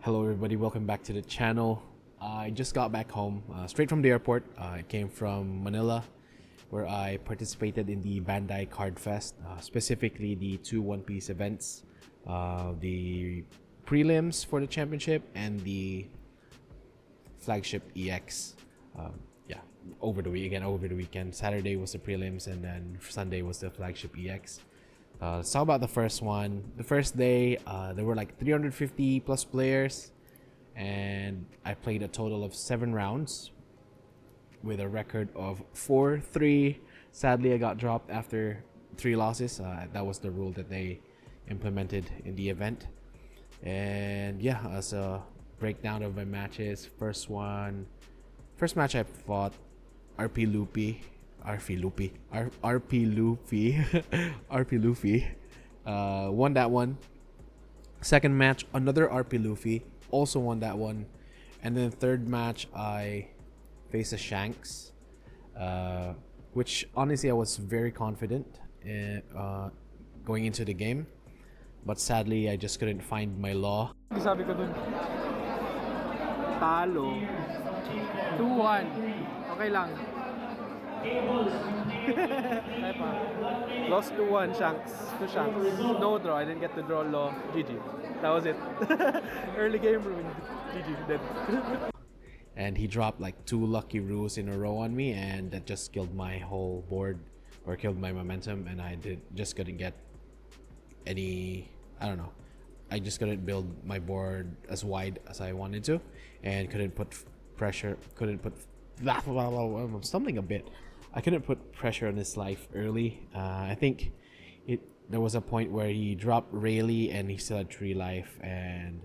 Hello everybody, welcome back to the channel. I just got back home straight from the airport. I came from Manila where I participated in the Bandai Card Fest, specifically the two One Piece events, the prelims for the championship and the flagship EX. Yeah, over the weekend. Saturday was the prelims and then Sunday was the flagship EX. Let's about the first one. The first day, there were like 350 plus players, and I played a total of 7 rounds with a record of 4-3. Sadly, I got dropped after 3 losses. That was the rule that they implemented in the event. And yeah, as a breakdown of my matches, first match I fought RP Luffy. RP Luffy. RP Luffy. RP Luffy. Won that one. Second match, another RP Luffy. Also won that one. And then third match, I faced a Shanks. Which honestly I was very confident in, going into the game. But sadly, I just couldn't find my law. Sabi ko dun, talo. 2-1. Okay lang. Kaya pa. Lost 2-1, Shanks. To Shanks. No draw. I didn't get to draw law. GG. That was it. Early game ruined. GG. Dead. And he dropped like 2 lucky rules in a row on me, and that just killed my whole board, or killed my momentum, and I just couldn't get any, I don't know, I just couldn't build my board as wide as I wanted to, and couldn't put I'm stumbling a bit. I couldn't put pressure on his life early. I think there was a point where he dropped Rayleigh and he still had 3 life, and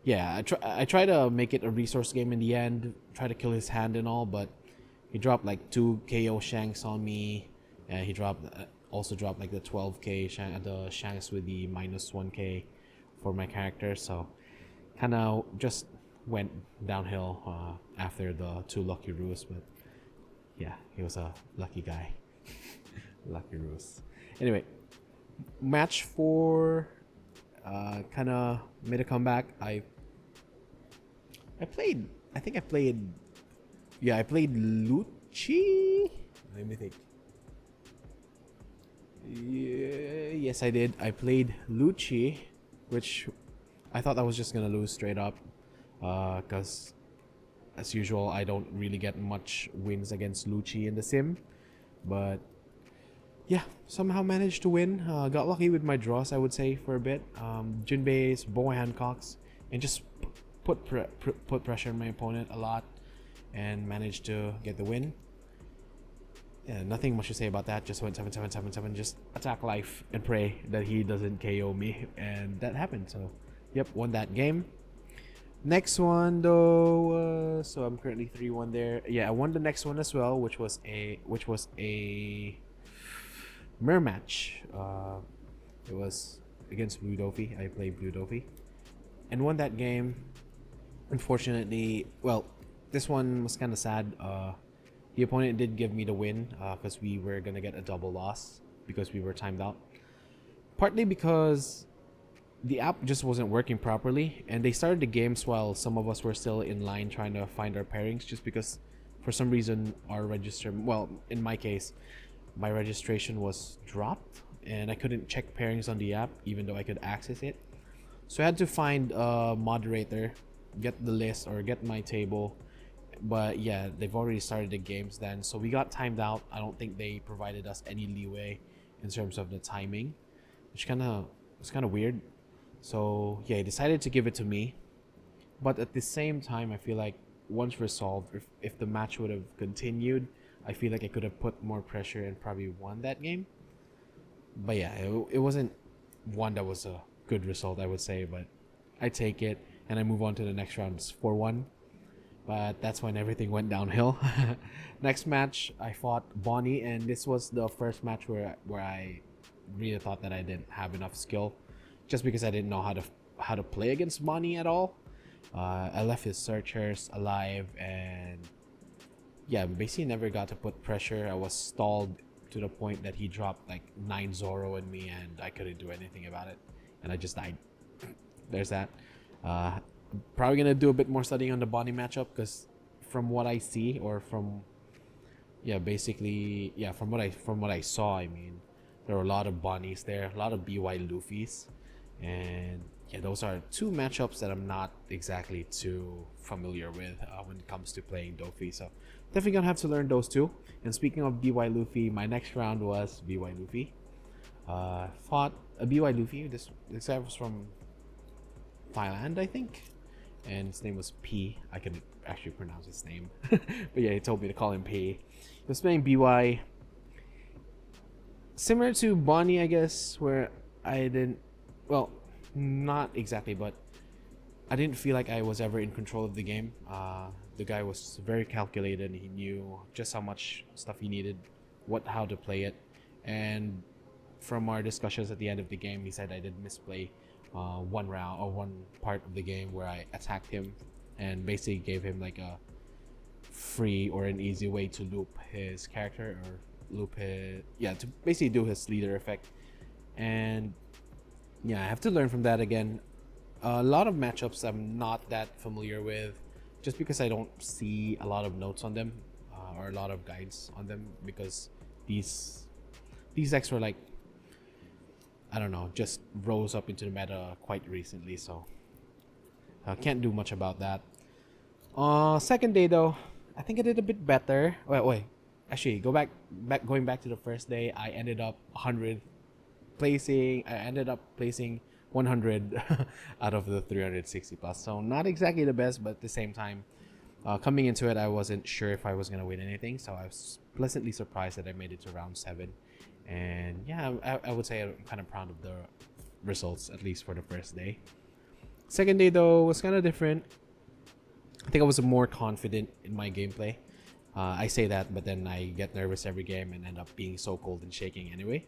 yeah, I try to make it a resource game in the end, try to kill his hand and all, but he dropped like 2 KO Shanks on me, and he also dropped like the 12k the Shanks with the minus 1k for my character, so kind of just went downhill after the 2 lucky rules. But yeah, he was a lucky guy. Lucky rules. Anyway, match 4 kind of made a comeback. I played Lucci. Let me think. Yeah, yes, I did. I played Lucci, which I thought I was just gonna lose straight up, because as usual I don't really get much wins against Lucci in the sim. But yeah, somehow managed to win. Got lucky with my draws, I would say, for a bit. Jinbei's, Boy Hancocks, and just put pressure on my opponent a lot, and managed to get the win. Yeah, nothing much to say about that. Just went 7-7-7-7. Just attack life and pray that he doesn't KO me, and that happened. So, yep, won that game. Next one though, so I'm currently 3-1 there. Yeah, I won the next one as well, which was a mirror match. It was against Blue Doffy. I played Blue Doffy and won that game. Unfortunately, well, this one was kind of sad. The opponent did give me the win because we were gonna get a double loss because we were timed out. Partly because the app just wasn't working properly, and they started the games while some of us were still in line trying to find our pairings, just because for some reason our in my case, my registration was dropped and I couldn't check pairings on the app even though I could access it. So I had to find a moderator, get the list or get my table. But yeah, they've already started the games then, so we got timed out. I don't think they provided us any leeway in terms of the timing, which was kind of weird. So yeah, I decided to give it to me. But at the same time, I feel like once resolved, if the match would have continued, I feel like I could have put more pressure and probably won that game. But yeah, it wasn't one that was a good result, I would say, but I take it and I move on to the next round. It's 4-1. But that's when everything went downhill. Next match, I fought Bonney, and this was the first match where I really thought that I didn't have enough skill, just because I didn't know how to play against Bonney at all. I left his searchers alive, and yeah, basically never got to put pressure. I was stalled to the point that he dropped like 9 Zoro in me, and I couldn't do anything about it, and I just died. There's that. Probably gonna do a bit more studying on the bonney matchup because from what I see, or from basically from what I saw, I mean, there were a lot of bonnies there, a lot of BY Luffys, and yeah, those are two matchups that I'm not exactly too familiar with when it comes to playing Doffy. So definitely gonna have to learn those two. And speaking of BY Luffy, my next round was BY Luffy. Fought a BY Luffy. This guy was from Thailand, I think, and his name was P. I can actually pronounce his name, but yeah, he told me to call him P. He was playing BY, similar to Bonnie, I guess, where I didn't, well, not exactly, but I didn't feel like I was ever in control of the game. The guy was very calculated. He knew just how much stuff he needed, how to play it, and from our discussions at the end of the game, he said I did misplay one round or one part of the game where I attacked him and basically gave him like a free or an easy way to loop his character, or to basically do his leader effect. And yeah, I have to learn from that again. A lot of matchups I'm not that familiar with, just because I don't see a lot of notes on them, or a lot of guides on them, because these decks were like, I don't know, just rose up into the meta quite recently, so can't do much about that. Second day though, I think I did a bit better. Wait, actually, going back to the first day, I ended up 100 placing. I ended up placing 100 out of the 360 plus. So not exactly the best, but at the same time, coming into it, I wasn't sure if I was gonna win anything. So I was pleasantly surprised that I made it to round 7. And yeah, I would say I'm kind of proud of the results, at least for the first day. Second day though was kind of different. I think I was more confident in my gameplay. I say that, but then I get nervous every game and end up being so cold and shaking anyway.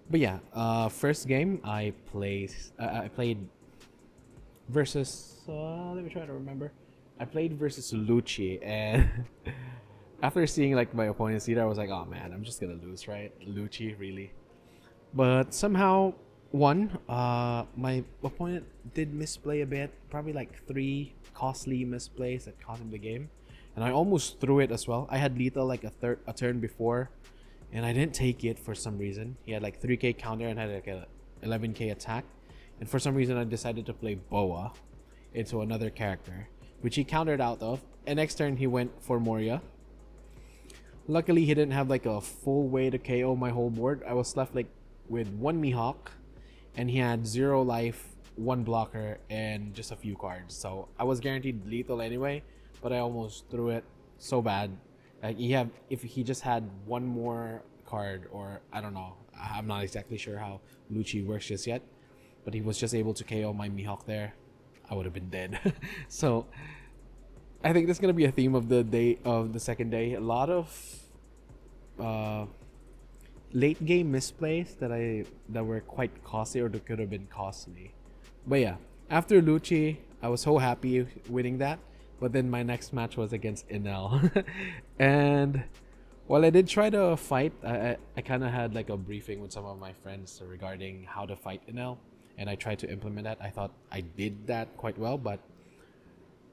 But yeah, first game I played versus. Let me try to remember. I played versus Lucci, and after seeing like my opponent's leader, I was like, oh man, I'm just gonna lose, right? Lucci, really? But somehow won. My opponent did misplay a bit, probably like 3 costly misplays that cost him the game, and I almost threw it as well. I had lethal like a turn before, and I didn't take it for some reason. He had like 3k counter and had like a 11k attack, and for some reason I decided to play Boa into another character, which he countered out of, and next turn he went for Moria. Luckily he didn't have like a full way to KO my whole board. I was left like with 1 Mihawk, and he had 0 life, 1 blocker, and just a few cards, so I was guaranteed lethal anyway, but I almost threw it so bad. Like if he just had 1 more card, or I don't know, I'm not exactly sure how Lucci works just yet, but he was just able to KO my Mihawk there, I would have been dead. So I think that's gonna be a theme of the second day. A lot of late game misplays that were quite costly, or that could have been costly. But yeah, after Lucci, I was so happy winning that. But then my next match was against Enel. And while I did try to fight, I kind of had like a briefing with some of my friends regarding how to fight Enel, and I tried to implement that. I thought I did that quite well, but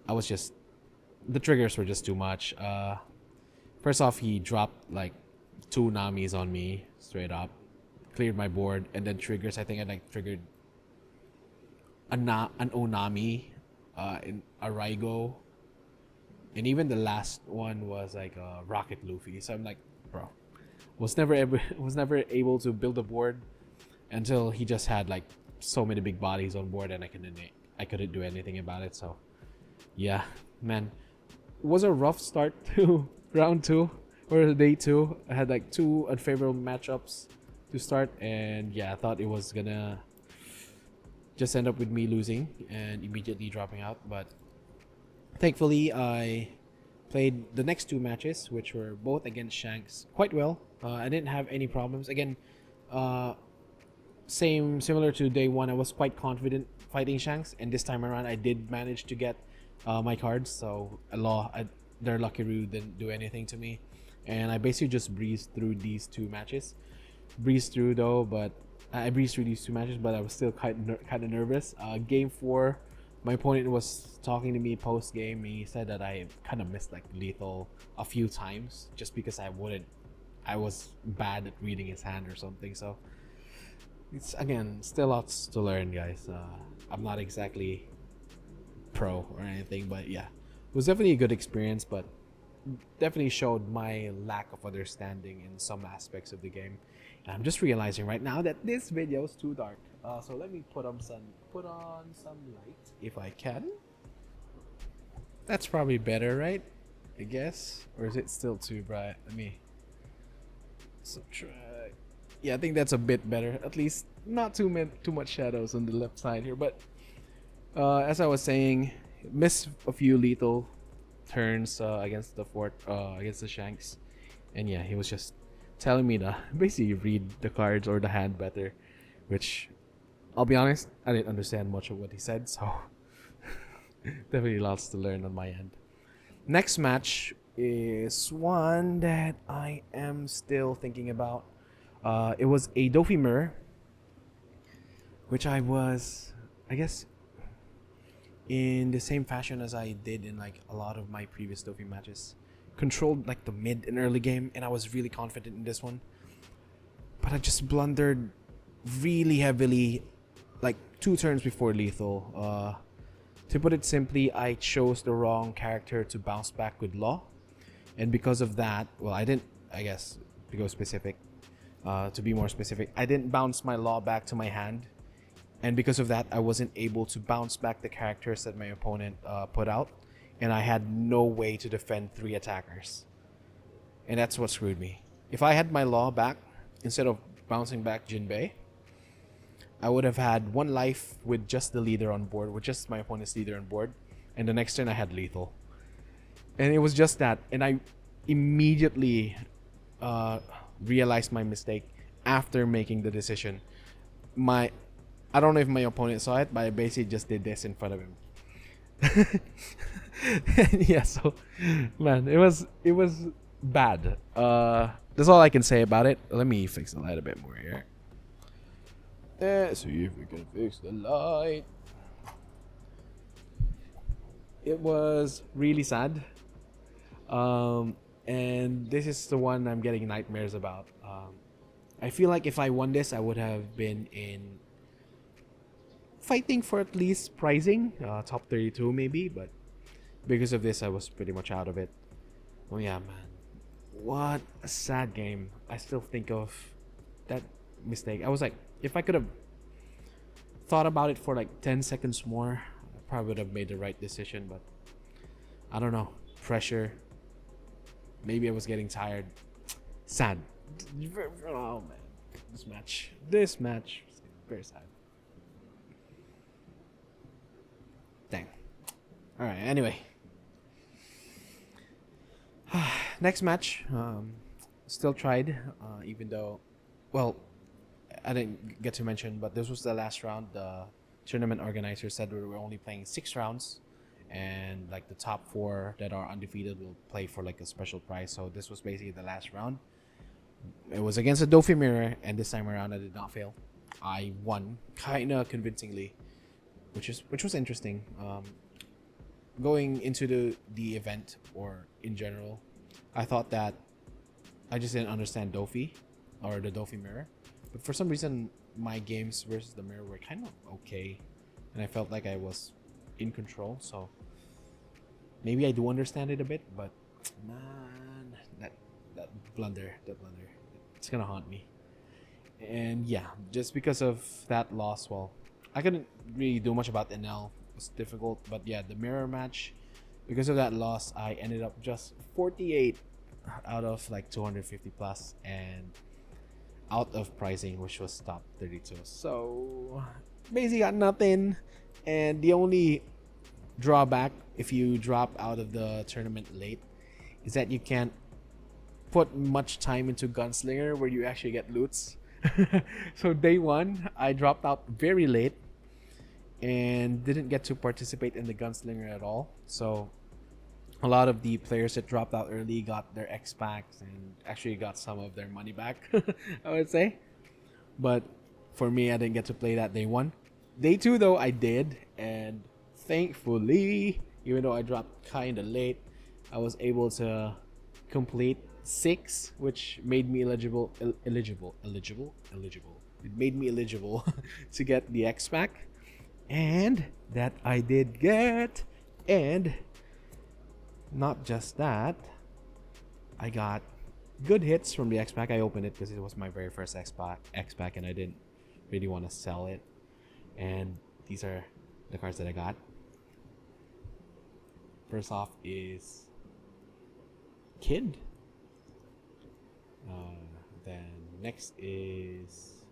the triggers were just too much. First off, he dropped like 2 Namis on me straight up, cleared my board, and then triggers. I think I like triggered an Onami, in a Raigo, and even the last one was like a Rocket Luffy. So I'm like, bro, was never able to build a board until he just had like so many big bodies on board, and I couldn't do anything about it. So yeah, man, it was a rough start to round 2 or day 2. I had like 2 unfavorable matchups to start, and yeah, I thought it was gonna just end up with me losing and immediately dropping out, but thankfully I played the next 2 matches, which were both against Shanks, quite well. I didn't have any problems. Again, similar to day 1, I was quite confident fighting Shanks, and this time around I did manage to get my cards, so their Lucky Roo didn't do anything to me, and I basically just breezed through these 2 matches. I breezed through these 2 matches, but I was still kind of nervous. Game 4, my opponent was talking to me post game. He said that I kind of missed like lethal a few times just because I was bad at reading his hand or something. So it's again still lots to learn, guys. I'm not exactly pro or anything, but yeah, it was definitely a good experience, but definitely showed my lack of understanding in some aspects of the game. And I'm just realizing right now that this video is too dark. So let me put on some light if I can. That's probably better, right? I guess, or is it still too bright? Let me subtract. Yeah, I think that's a bit better. At least not too much shadows on the left side here. But as I was saying, missed a few lethal turns against against the Shanks, and yeah, he was just telling me to basically read the cards or the hand better, which I'll be honest, I didn't understand much of what he said, so definitely lots to learn on my end. Next match is one that I am still thinking about. It was a Doffy mirror, which I guess, in the same fashion as I did in like a lot of my previous Doffy matches. Controlled like the mid and early game, and I was really confident in this one. But I just blundered really heavily, like 2 turns before lethal. To put it simply, I chose the wrong character to bounce back with Law. And because of that, well, I didn't, I guess, to go specific, to be more specific, I didn't bounce my Law back to my hand. And because of that, I wasn't able to bounce back the characters that my opponent put out. And I had no way to defend 3 attackers. And that's what screwed me. If I had my Law back, instead of bouncing back Jinbei, I would have had 1 life with just the leader on board, with just my opponent's leader on board. And the next turn I had lethal. And it was just that. And I immediately realized my mistake after making the decision. I don't know if my opponent saw it, but I basically just did this in front of him. Yeah, so man, it was bad. That's all I can say about it. Let me fix the light a bit more here. Let's see if we can fix the light. It was really sad. And this is the one I'm getting nightmares about. I feel like if I won this, I would have been in fighting for at least pricing, top 32 maybe, but because of this, I was pretty much out of it. Oh yeah, man, what a sad game. I still think of that mistake. I was like, if I could have thought about it for like 10 seconds more, I probably would have made the right decision, but I don't know, pressure, maybe I was getting tired. Sad. Oh man, this match was very sad. Dang. Alright, anyway. Next match. Still tried, even though, well, I didn't get to mention, but this was the last round. The tournament organizer said we were only playing 6 rounds, and like the top 4 that are undefeated will play for like a special prize. So this was basically the last round. It was against a Doffy mirror, and this time around I did not fail. I won kinda convincingly, which was interesting. Going into the event, or in general, I thought that I just didn't understand Doffy or the Doffy mirror, but for some reason my games versus the mirror were kind of okay, and I felt like I was in control. So maybe I do understand it a bit, but man, that blunder, it's gonna haunt me. And yeah, just because of that loss, well, I couldn't really do much about Enel. It was difficult, but yeah, the mirror match, because of that loss, I ended up just 48 out of like 250 plus, and out of pricing, which was top 32. So basically got nothing. And the only drawback if you drop out of the tournament late is that you can't put much time into Gunslinger where you actually get loots. So day 1, I dropped out very late and didn't get to participate in the Gunslinger at all. So a lot of the players that dropped out early got their X packs and actually got some of their money back, I would say. But for me, I didn't get to play that day 1. Day 2 though, I did, and thankfully, even though I dropped kind of late, I was able to complete 6, which made me eligible. It made me eligible to get the X pack, and that I did get. And not just that, I got good hits from the X pack. I opened it because it was my very first X pack, and I didn't really want to sell it. And these are the cards that I got. First off is Kid. Then next is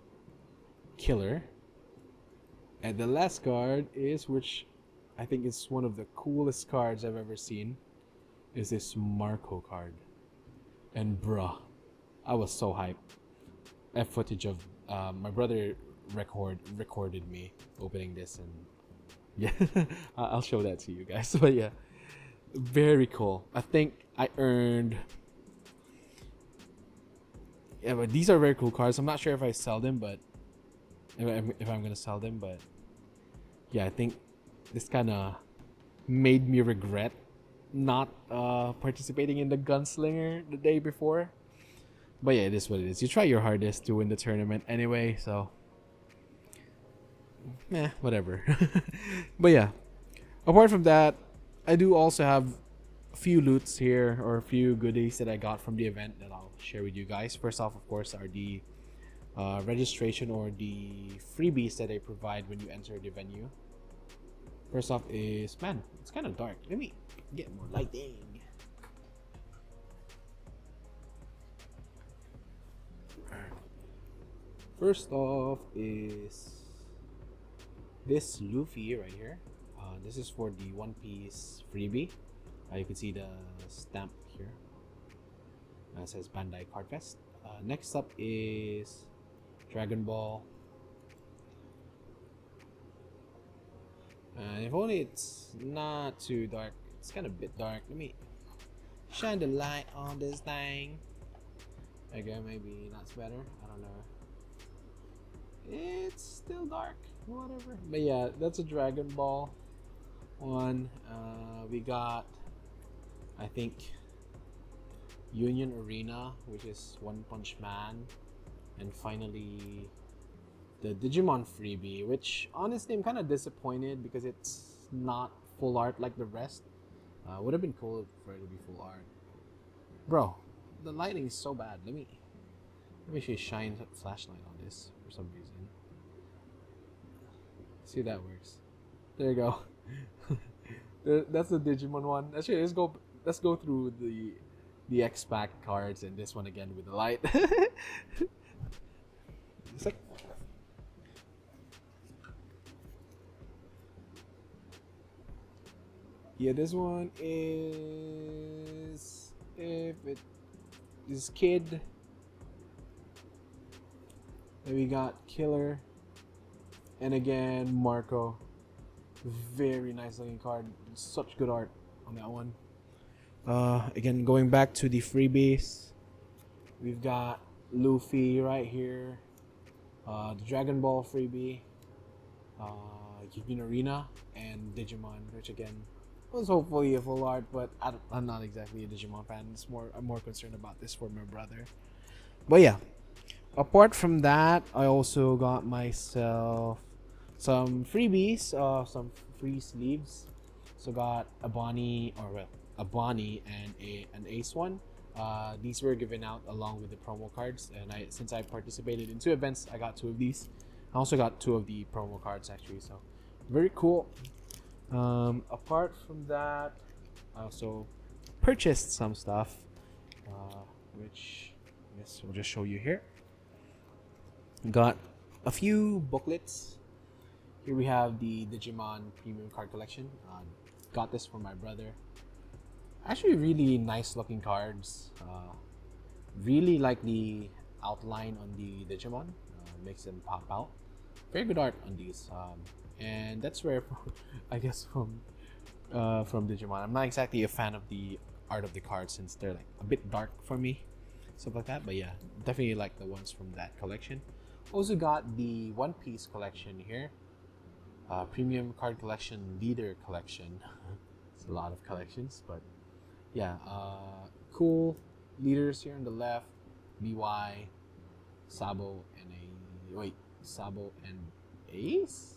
Killer. And the last card is, which I think is one of the coolest cards I've ever seen, is this Marco card. And bruh, I was so hyped. I have footage of my brother recorded me opening this, and yeah, I'll show that to you guys. But yeah, very cool. I think I earned. Yeah, but these are very cool cards. I'm not sure if I sell them, but if I'm gonna sell them, but yeah, I think this kind of made me regret not participating in the gunslinger the day before. But yeah, it is what it is. You try your hardest to win the tournament anyway, so whatever. But yeah, apart from that, I do also have a few loots here, or a few goodies that I got from the event that I'll share with you guys. First off, of course, are the registration or the freebies that they provide when you enter the venue. First off is, man, it's kind of dark. Let me get more lighting. First off is this Luffy right here. This is for the One Piece freebie. You can see the stamp here. It says Bandai Card Fest. Next up is Dragon Ball. If only it's not too dark. It's kind of a bit dark. Let me shine the light on this thing. Okay, maybe that's better. I don't know. It's still dark. Whatever. But yeah, that's a Dragon Ball one. We got, I think, Union Arena, which is One Punch Man, and finally the Digimon freebie, which honestly I'm kind of disappointed because it's not full art like the rest. Would have been cool for it to be full art. Bro, the lighting is so bad. Let me actually shine a flashlight on this for some reason. See if that works. There you go. That's the Digimon one. Actually, let's go through the X pack cards and this one again with the light. It's like, yeah, this one is, if it is Kid. Then we got Killer, and again Marco. Very nice looking card. Such good art on that one. Again, going back to the freebies, we've got Luffy right here, the Dragon Ball freebie, Union Arena, and Digimon, which again was hopefully a full art, but I'm not exactly a Digimon fan. I'm more concerned about this for my brother. But yeah, apart from that, I also got myself some freebies, some free sleeves. So got a bonney, and an ace one. These were given out along with the promo cards, and since I participated in 2 events, I got 2 of these. I also got 2 of the promo cards actually, so very cool. Apart from that, I also purchased some stuff, which I guess we'll just show you here. Got a few booklets. Here we have the Digimon Premium Card Collection. Got this for my brother. Actually, really nice looking cards. Really like the outline on the Digimon. Makes them pop out. Very good art on these. And that's where, I guess, from Digimon. I'm not exactly a fan of the art of the cards since they're like a bit dark for me, stuff like that. But yeah, definitely like the ones from that collection. Also got the One Piece collection here. Premium card collection, leader collection. It's a lot of collections, but yeah, cool leaders here on the left. BY, Sabo, and Sabo and Ace,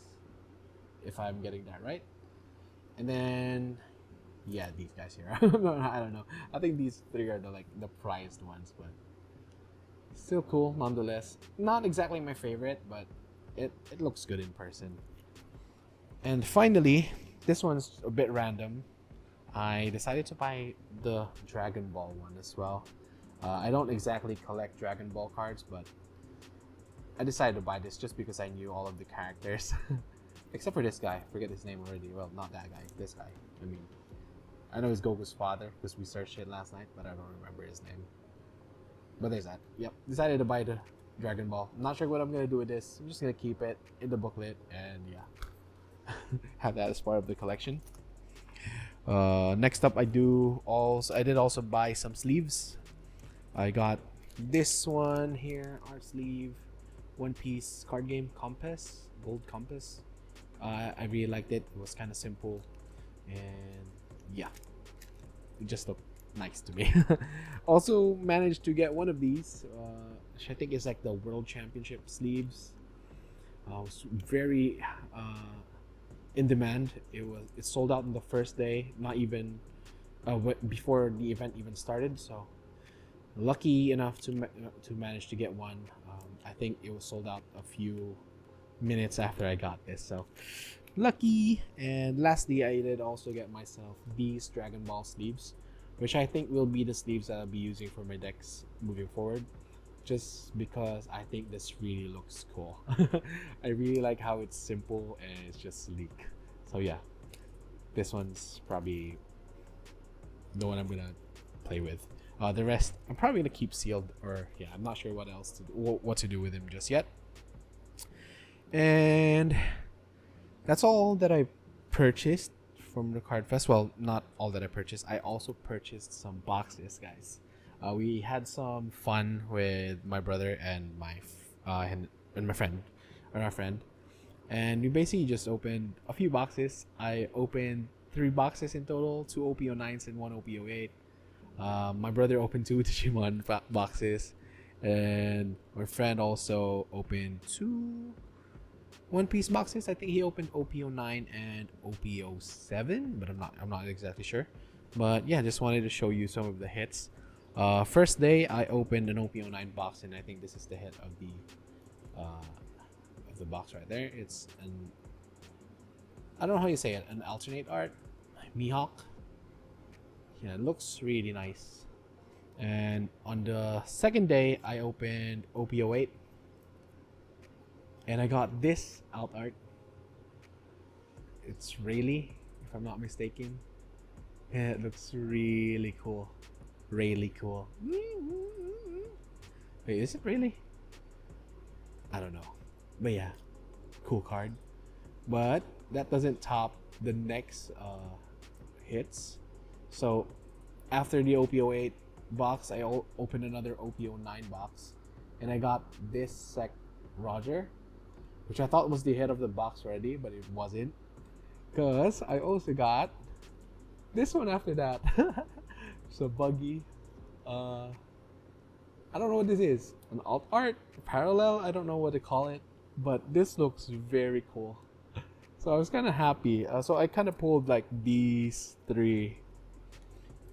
if I'm getting that right. And then, yeah, these guys here. I don't know. I think these three are the prized ones, but still cool nonetheless. Not exactly my favorite, but it looks good in person. And finally, this one's a bit random. I decided to buy the Dragon Ball one as well. I don't exactly collect Dragon Ball cards, but I decided to buy this just because I knew all of the characters. Except for this guy. Forget his name already. Well, not that guy. This guy. I mean, I know he's Goku's father because we searched it last night, but I don't remember his name. But there's that. Yep. Decided to buy the Dragon Ball. I'm not sure what I'm going to do with this. I'm just going to keep it in the booklet and yeah. Have that as part of the collection. Next up, I did also buy some sleeves. I got this one here, art sleeve, One Piece card game Compass, gold Compass. I really liked it. It was kind of simple, and yeah, it just looked nice to me. Also managed to get one of these, which I think is like the World Championship sleeves. It was very in demand. It sold out on the first day, not even before the event even started. So lucky enough to manage to get one. I think it was sold out a few minutes after I got this, so lucky. And lastly, I did also get myself these Dragon Ball sleeves, which I think will be the sleeves that I'll be using for my decks moving forward, just because I think this really looks cool. I really like how it's simple and it's just sleek. So yeah, this one's probably the one I'm gonna play with. The rest I'm probably gonna keep sealed, or yeah, I'm not sure what to do with him just yet. And that's all that I purchased from the Card Fest. Well, not all that I purchased. I also purchased some boxes, guys. We had some fun with my brother and my friend, and we basically just opened a few boxes. I opened 3 boxes in total: 2 OP09s and 1 OP08. My brother opened 2 Digimon boxes, and my friend also opened 2 One Piece boxes. I think he opened OP09 and OP07, but I'm not exactly sure. But yeah, just wanted to show you some of the hits. First day, I opened an OP09 box, and I think this is the hit of the box right there. It's I don't know how you say it, an alternate art, Mihawk. Yeah, it looks really nice. And on the second day, I opened OP08, and I got this alt art. It's Rayleigh, if I'm not mistaken. And it looks really cool. Really cool. Wait, is it really? I don't know. But yeah, cool card. But that doesn't top the next hits. So after the OP08 box, I opened another OP09 box, and I got this Sec Roger, which I thought was the head of the box already, but it wasn't. Because I also got this one after that. It's a buggy. I don't know what this is. An alt art? Parallel? I don't know what to call it. But this looks very cool. So I was kind of happy. So I kind of pulled like these 3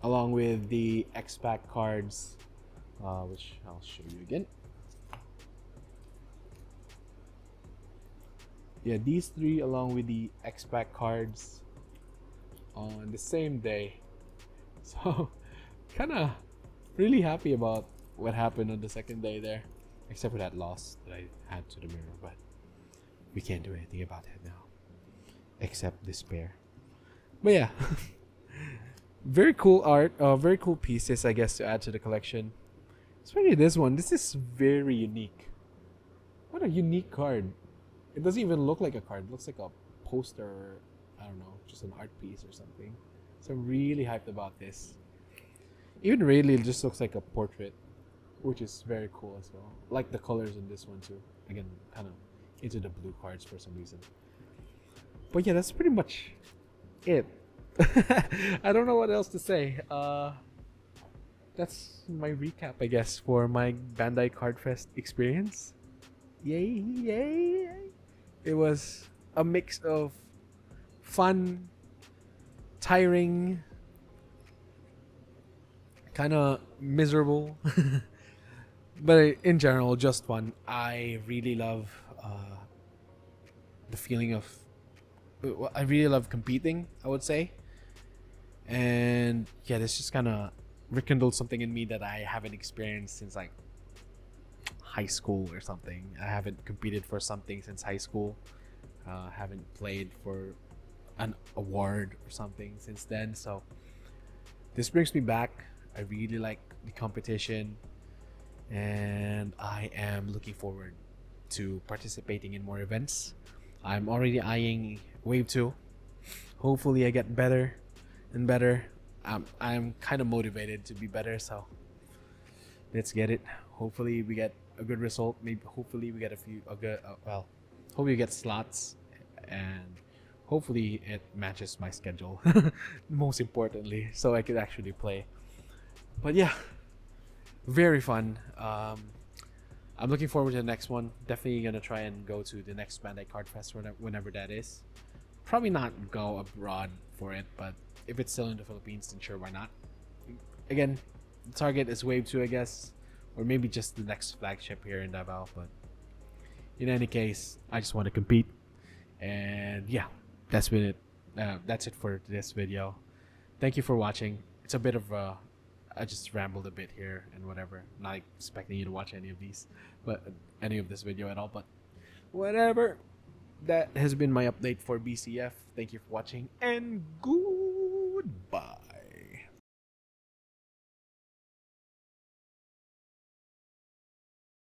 along with the X-Pack cards, which I'll show you again. Yeah, these 3 along with the X-Pack cards on the same day. So kind of really happy about what happened on the second day there, except for that loss that I had to the mirror, but we can't do anything about that now except despair. But yeah, very cool art, very cool pieces, I guess, to add to the collection. Especially this one. This is very unique. What a unique card. It doesn't even look like a card. It looks like a poster, or I don't know, just an art piece or something. So I'm really hyped about this. Even Rayleigh just looks like a portrait, which is very cool as well. Like the colors in this one too. Again, kind of into the blue cards for some reason. But yeah, that's pretty much it. I don't know what else to say. That's my recap, I guess, for my Bandai Card Fest experience. Yay, yay, yay. It was a mix of fun, tiring, kind of miserable, but in general, just fun. I really love the feeling of. I really love competing, I would say. And yeah, this just kind of rekindled something in me that I haven't experienced since like high school or something. I haven't competed for something since high school. Haven't played for an award or something since then. So this brings me back. I really like the competition, and I am looking forward to participating in more events. I'm already eyeing Wave 2. Hopefully, I get better and better. I'm kind of motivated to be better, so let's get it. Hopefully, we get a good result. Maybe hopefully we get a good hopefully we get slots, and hopefully it matches my schedule. Most importantly, so I could actually play. But yeah, very fun. I'm looking forward to the next one. Definitely gonna try and go to the next Bandai Card Fest whenever that is. Probably not go abroad for it, but if it's still in the Philippines, then sure, why not? Again, the target is Wave 2, I guess, or maybe just the next flagship here in Davao. But in any case, I just want to compete, and yeah, that's been it. That's it for this video. Thank you for watching. It's a bit of a I just rambled a bit here and whatever. Not expecting you to watch any of these, but any of this video at all. But whatever. That has been my update for BCF. Thank you for watching, and good.